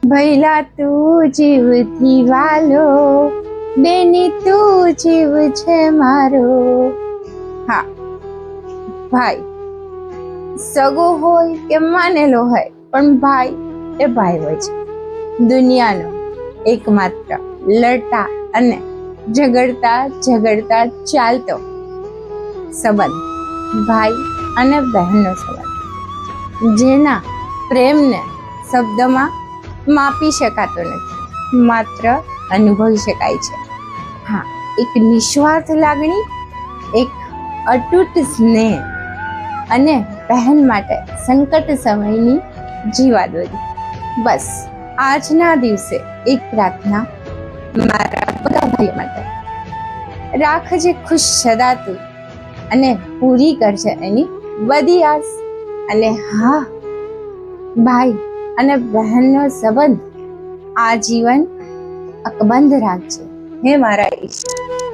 ભૈલા તું જીવથી વાલો, બેની તું જીવ છે મારો. હા ભાઈ, સગો હોય કે માનેલો હોય, પણ ભાઈ એ ભાઈ હોય છે. દુનિયાનો એકમાત્ર લડતા અને ઝઘડતા ચાલતો સંબંધ ભાઈ અને બહેનનો સંબંધ, જેના પ્રેમને શબ્દમાં માપી શકાતો નથી, માત્ર અનુભવી શકાય છે. હા, એક નિસ્વાર્થ લાગણી, એક અતૂટ સ્નેહ અને બહેન માટે સંકટ સમયની જીવાદોરી. બસ આજના દિવસે એક પ્રાર્થના મારા બધા ભાઈઓ માટે, રાખજે ખુશ સદા તું અને પૂરી કરજે એની બધી આસ. અને હા, ભાઈ અને બહેનનો સંબંધ આજીવન અકબંધ રાખજે. હે મારા ઈશ્વર.